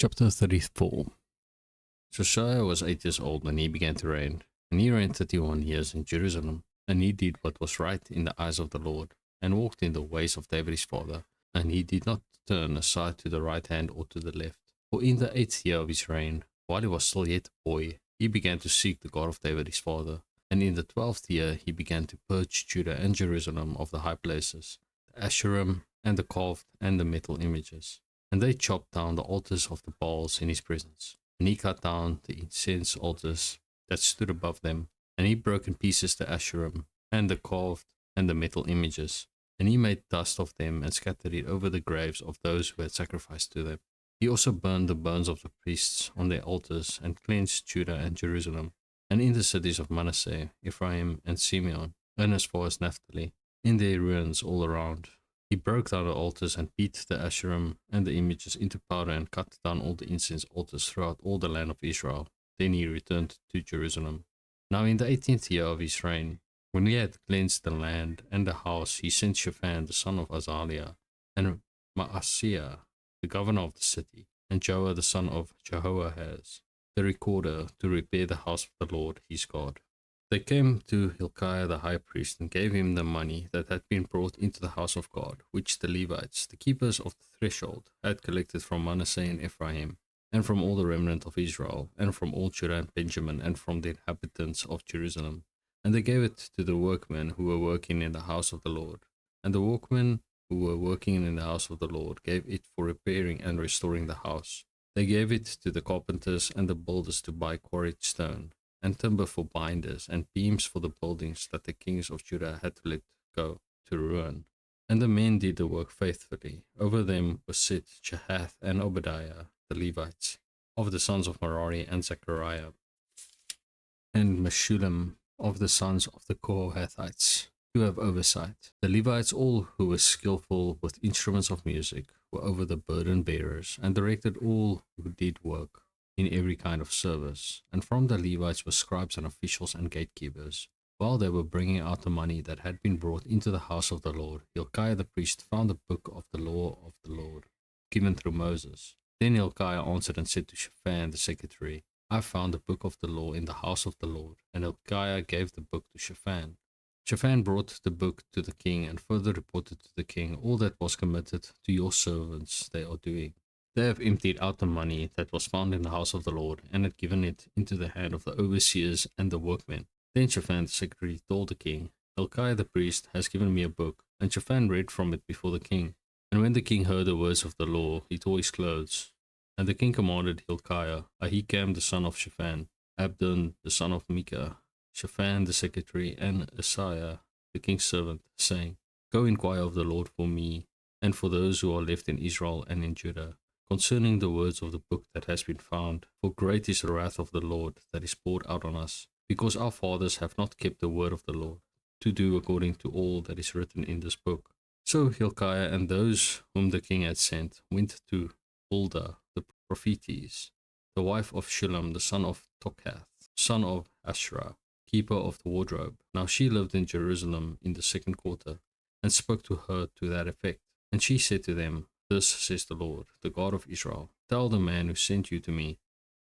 Chapter 34. Josiah was 8 years old when he began to reign, and he reigned 31 years in Jerusalem. And he did what was right in the eyes of the Lord, and walked in the ways of David his father. And he did not turn aside to the right hand or to the left. For in the 8th year of his reign, while he was still yet a boy, he began to seek the God of David his father. And in the 12th year he began to purge Judah and Jerusalem of the high places, the Asherim, and the carved and the metal images. And they chopped down the altars of the Baals in his presence. And he cut down the incense altars that stood above them. And he broke in pieces the Asherim, and the carved and the metal images. And he made dust of them, and scattered it over the graves of those who had sacrificed to them. He also burned the bones of the priests on their altars, and cleansed Judah and Jerusalem. And in the cities of Manasseh, Ephraim, and Simeon, and as far as Naphtali, in their ruins all around, he broke down the altars and beat the Asherim and the images into powder, and cut down all the incense altars throughout all the land of Israel. Then he returned to Jerusalem. Now in the 18th year of his reign, when he had cleansed the land and the house, he sent Shaphan the son of Azaliah, and Maaseiah the governor of the city, and Joah the son of Jehoahaz the recorder, to repair the house of the Lord his God. They came to Hilkiah the high priest, and gave him the money that had been brought into the house of God, which the Levites, the keepers of the threshold, had collected from Manasseh and Ephraim, and from all the remnant of Israel, and from all Judah and Benjamin, and from the inhabitants of Jerusalem. And they gave it to the workmen who were working in the house of the Lord. And the workmen who were working in the house of the Lord gave it for repairing and restoring the house. They gave it to the carpenters and the builders to buy quarried stone, and timber for binders, and beams for the buildings that the kings of Judah had to let go to ruin. And the men did the work faithfully. Over them were set Jahath and Obadiah, the Levites, of the sons of Merari, and Zechariah, and Meshullam of the sons of the Kohathites, to have oversight. The Levites, all who were skillful with instruments of music, were over the burden bearers, and directed all who did work in every kind of service. And from the Levites were scribes and officials and gatekeepers. While they were bringing out the money that had been brought into the house of the Lord, Hilkiah the priest found the book of the law of the Lord, given through Moses. Then Hilkiah answered and said to Shaphan the secretary, I found the book of the law in the house of the Lord. And Hilkiah gave the book to Shaphan. Shaphan brought the book to the king, and further reported to the king all that was committed to your servants they are doing. They have emptied out the money that was found in the house of the Lord, and had given it into the hand of the overseers and the workmen. Then Shaphan the secretary told the king, Hilkiah the priest has given me a book. And Shaphan read from it before the king. And when the king heard the words of the law, he tore his clothes. And the king commanded Hilkiah, Ahikam the son of Shaphan, Abdon the son of Micah, Shaphan the secretary, and Asaiah the king's servant, saying, Go inquire of the Lord for me, and for those who are left in Israel and in Judah, concerning the words of the book that has been found. For great is the wrath of the Lord that is poured out on us, because our fathers have not kept the word of the Lord, to do according to all that is written in this book. So Hilkiah and those whom the king had sent went to Huldah the prophetess, the wife of Shillem the son of Tokath, son of Asherah, keeper of the wardrobe. Now she lived in Jerusalem in the second quarter, and spoke to her to that effect. And she said to them, Thus says the Lord, the God of Israel, tell the man who sent you to me,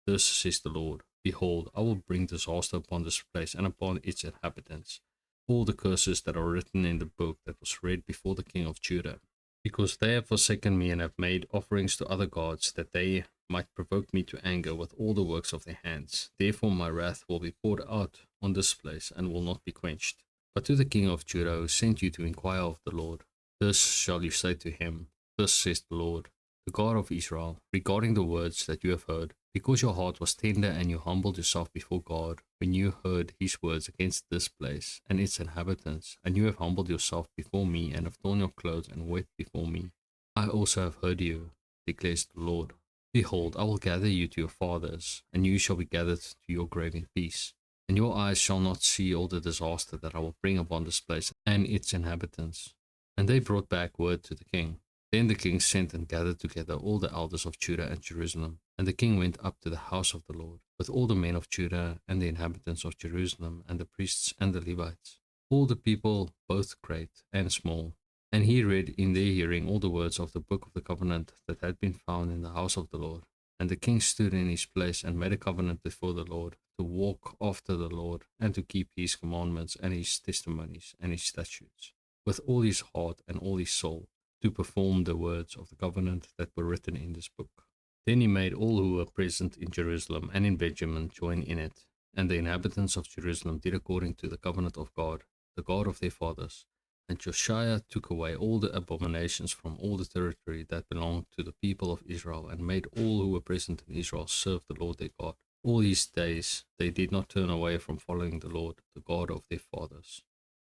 Thus says the Lord, Behold, I will bring disaster upon this place and upon its inhabitants, all the curses that are written in the book that was read before the king of Judah, because they have forsaken me and have made offerings to other gods, that they might provoke me to anger with all the works of their hands. Therefore my wrath will be poured out on this place, and will not be quenched. But to the king of Judah, who sent you to inquire of the Lord, thus shall you say to him, Thus says the Lord, the God of Israel, regarding the words that you have heard, because your heart was tender and you humbled yourself before God, when you heard his words against this place and its inhabitants, and you have humbled yourself before me, and have torn your clothes and wept before me. I also have heard you, declares the Lord. Behold, I will gather you to your fathers, and you shall be gathered to your grave in peace. And your eyes shall not see all the disaster that I will bring upon this place and its inhabitants. And they brought back word to the king. Then the king sent and gathered together all the elders of Judah and Jerusalem. And the king went up to the house of the Lord, with all the men of Judah and the inhabitants of Jerusalem, and the priests and the Levites, all the people, both great and small. And he read in their hearing all the words of the book of the covenant that had been found in the house of the Lord. And the king stood in his place and made a covenant before the Lord, to walk after the Lord, and to keep his commandments and his testimonies and his statutes, with all his heart and all his soul, to perform the words of the covenant that were written in this book. Then he made all who were present in Jerusalem and in Benjamin join in it, and the inhabitants of Jerusalem did according to the covenant of God, the God of their fathers. And Josiah took away all the abominations from all the territory that belonged to the people of Israel, and made all who were present in Israel serve the Lord their God. All these days they did not turn away from following the Lord, the God of their fathers.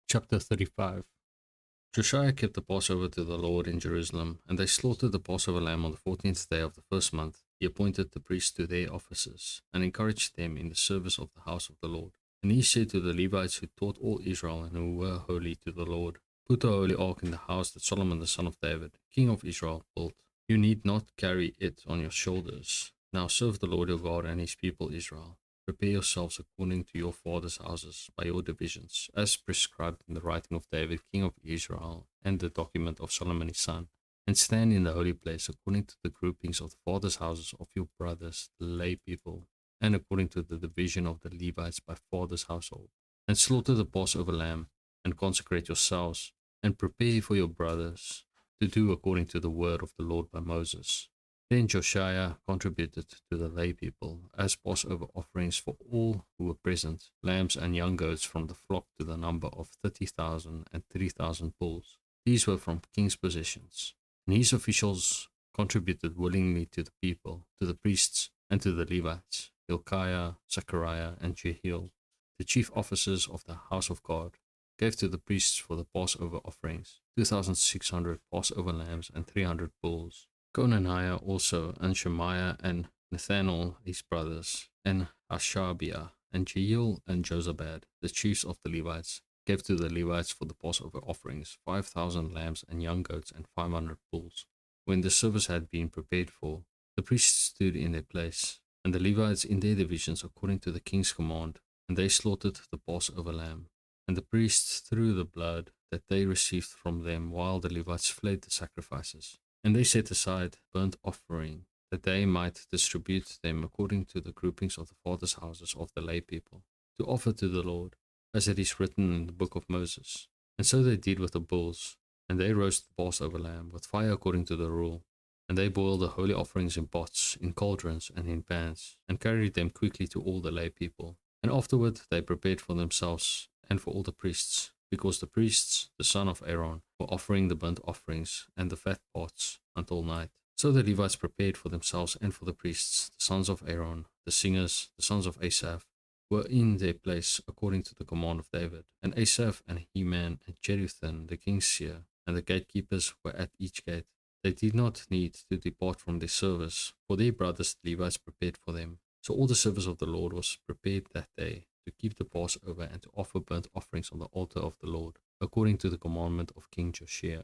Chapter 35. Josiah kept the Passover to the Lord in Jerusalem, and they slaughtered the Passover lamb on the 14th day of the first month. He appointed the priests to their offices, and encouraged them in the service of the house of the Lord. And he said to the Levites who taught all Israel and who were holy to the Lord, "Put the holy ark in the house that Solomon the son of David, king of Israel, built. You need not carry it on your shoulders. Now serve the Lord your God and his people Israel. Prepare yourselves according to your fathers' houses by your divisions, as prescribed in the writing of David, king of Israel, and the document of Solomon his son, and stand in the holy place according to the groupings of the fathers' houses of your brothers, the lay people, and according to the division of the Levites by fathers' household. And slaughter the Passover lamb, and consecrate yourselves, and prepare for your brothers to do according to the word of the Lord by Moses." Then Josiah contributed to the lay people as Passover offerings for all who were present, lambs and young goats from the flock to the number of 30,000 and 3,000 bulls. These were from king's possessions. And his officials contributed willingly to the people, to the priests, and to the Levites, Hilkiah, Zechariah, and Jehiel, the chief officers of the house of God, gave to the priests for the Passover offerings 2,600 Passover lambs and 300 bulls. Conaniah also, and Shemaiah, and Nathanael his brothers, and Hashabiah, and Jehiel, and Jozabad, the chiefs of the Levites, gave to the Levites for the Passover offerings 5,000 lambs and young goats and 500 bulls. When the service had been prepared for, the priests stood in their place, and the Levites in their divisions according to the king's command, and they slaughtered the Passover lamb. And the priests threw the blood that they received from them, while the Levites flayed the sacrifices. And they set aside burnt offering, that they might distribute them according to the groupings of the fathers' houses of the lay people, to offer to the Lord, as it is written in the book of Moses. And so they did with the bulls, and they roasted the Passover lamb with fire according to the rule. And they boiled the holy offerings in pots, in cauldrons, and in pans, and carried them quickly to all the lay people. And afterward they prepared for themselves and for all the priests, because the priests, the son of Aaron, were offering the burnt offerings and the fat parts until night. So the Levites prepared for themselves and for the priests, the sons of Aaron, the singers, the sons of Asaph, were in their place according to the command of David. And Asaph and Heman and Jeduthun, the king's seer, and the gatekeepers were at each gate. They did not need to depart from their service, for their brothers the Levites prepared for them. So all the service of the Lord was prepared that day, to keep the Passover and to offer burnt offerings on the altar of the Lord, according to the commandment of King Josiah.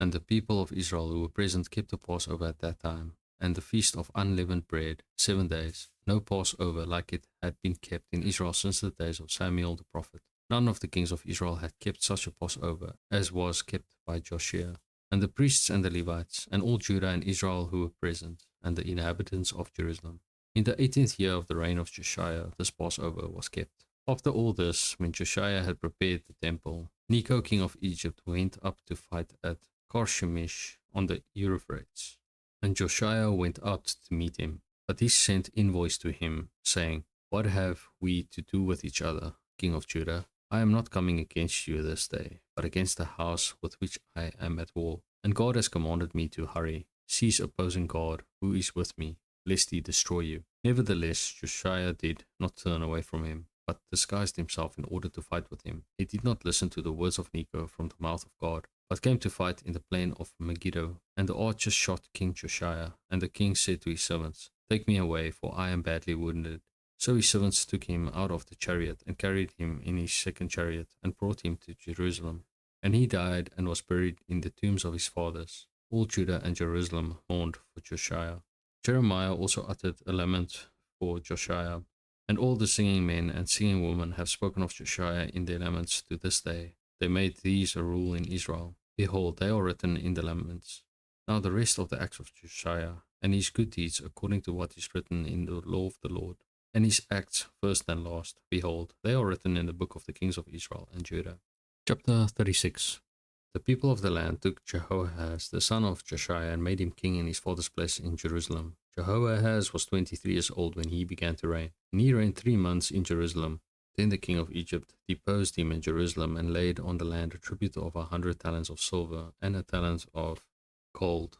And the people of Israel who were present kept the Passover at that time, and the feast of unleavened bread 7 days, no Passover like it had been kept in Israel since the days of Samuel the prophet. None of the kings of Israel had kept such a Passover as was kept by Josiah. And the priests and the Levites, and all Judah and Israel who were present, and the inhabitants of Jerusalem. In the 18th year of the reign of Josiah, this Passover was kept. After all this, when Josiah had prepared the temple, Necho king of Egypt went up to fight at Carchemish on the Euphrates. And Josiah went out to meet him, but he sent envoys to him, saying, "What have we to do with each other, king of Judah? I am not coming against you this day, but against the house with which I am at war. And God has commanded me to hurry, cease opposing God, who is with me, lest he destroy you." Nevertheless, Josiah did not turn away from him, but disguised himself in order to fight with him. He did not listen to the words of Necho from the mouth of God, but came to fight in the plain of Megiddo. And the archers shot King Josiah, and the king said to his servants, "Take me away, for I am badly wounded." So his servants took him out of the chariot, and carried him in his second chariot, and brought him to Jerusalem. And he died, and was buried in the tombs of his fathers. All Judah and Jerusalem mourned for Josiah. Jeremiah also uttered a lament for Josiah, and all the singing men and singing women have spoken of Josiah in their laments to this day. They made these a rule in Israel. Behold, they are written in the laments. Now the rest of the acts of Josiah, and his good deeds according to what is written in the law of the Lord, and his acts first and last, behold, they are written in the book of the kings of Israel and Judah. Chapter 36. The people of the land took Jehoahaz, the son of Josiah, and made him king in his father's place in Jerusalem. Jehoahaz was 23 years old when he began to reign, and he reigned 3 months in Jerusalem. Then the king of Egypt deposed him in Jerusalem and laid on the land a tribute of 100 talents of silver and a talent of gold.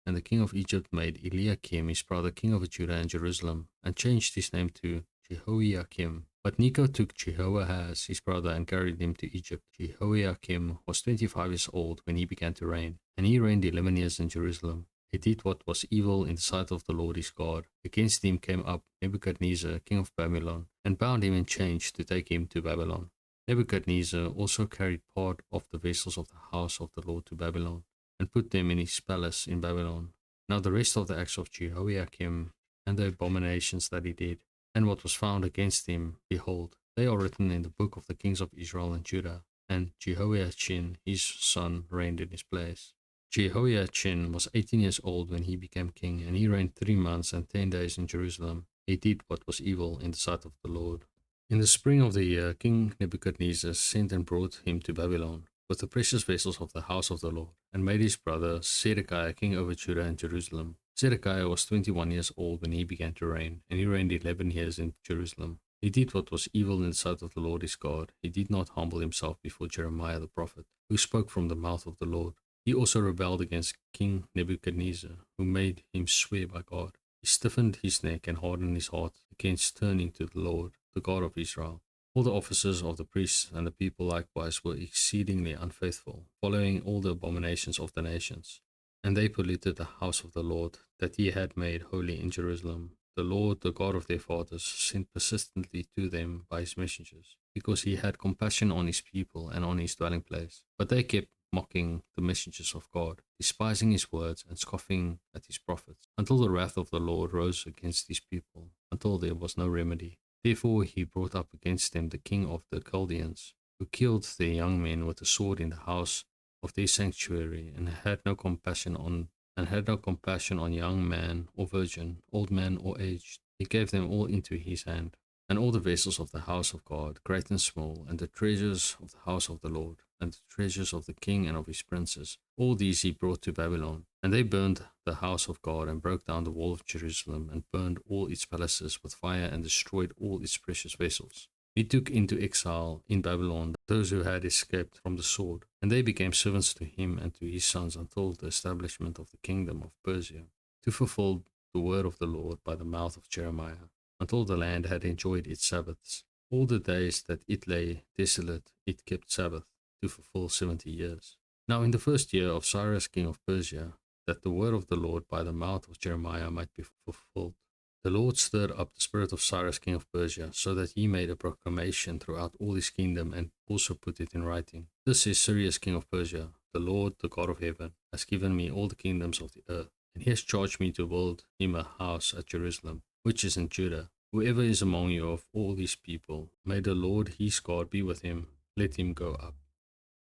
And the king of Egypt made Eliakim his brother king over Judah and Jerusalem, and changed his name to Jehoiakim. But Necho took Jehoahaz his brother and carried him to Egypt. Jehoiakim was 25 years old when he began to reign, and he reigned 11 years in Jerusalem. He did what was evil in the sight of the Lord his God. Against him came up Nebuchadnezzar, king of Babylon, and bound him in chains to take him to Babylon. Nebuchadnezzar also carried part of the vessels of the house of the Lord to Babylon, and put them in his palace in Babylon. Now the rest of the acts of Jehoiakim, and the abominations that he did, and what was found against him, behold, they are written in the book of the kings of Israel and Judah. And Jehoiachin his son reigned in his place. Jehoiachin was 18 years old when he became king, and he reigned 3 months and 10 days in Jerusalem. He did what was evil in the sight of the Lord. In the spring of the year, King Nebuchadnezzar sent and brought him to Babylon with the precious vessels of the house of the Lord, and made his brother Zedekiah king over Judah and Jerusalem. Zedekiah was 21 years old when he began to reign, and he reigned 11 years in Jerusalem. He did what was evil in the sight of the Lord his God. He did not humble himself before Jeremiah the prophet, who spoke from the mouth of the Lord. He also rebelled against King Nebuchadnezzar, who made him swear by God. He stiffened his neck and hardened his heart against turning to the Lord, the God of Israel. All the officers of the priests and the people likewise were exceedingly unfaithful, following all the abominations of the nations. And they polluted the house of the Lord that he had made holy in Jerusalem. The Lord, the God of their fathers, sent persistently to them by his messengers, because he had compassion on his people and on his dwelling place. But they kept mocking the messengers of God, despising his words and scoffing at his prophets, until the wrath of the Lord rose against his people, until there was no remedy. Therefore he brought up against them the king of the Chaldeans, who killed their young men with a sword in the house of their sanctuary, and had no compassion on young man or virgin, old man or aged. He gave them all into his hand, and all the vessels of the house of God, great and small, and the treasures of the house of the Lord, and the treasures of the king and of his princes. All these he brought to Babylon. And they burned the house of God, and broke down the wall of Jerusalem, and burned all its palaces with fire, and destroyed all its precious vessels. He took into exile in Babylon those who had escaped from the sword, and they became servants to him and to his sons until the establishment of the kingdom of Persia, to fulfill the word of the Lord by the mouth of Jeremiah, until the land had enjoyed its Sabbaths. All the days that it lay desolate, it kept Sabbath, to fulfill 70 years. Now in the first year of Cyrus king of Persia, that the word of the Lord by the mouth of Jeremiah might be fulfilled, the Lord stirred up the spirit of Cyrus king of Persia, so that he made a proclamation throughout all his kingdom, and also put it in writing. This is Cyrus king of Persia: the Lord, the God of heaven, has given me all the kingdoms of the earth, and he has charged me to build him a house at Jerusalem, which is in Judah. Whoever is among you of all these people, may the Lord his God be with him. Let him go up.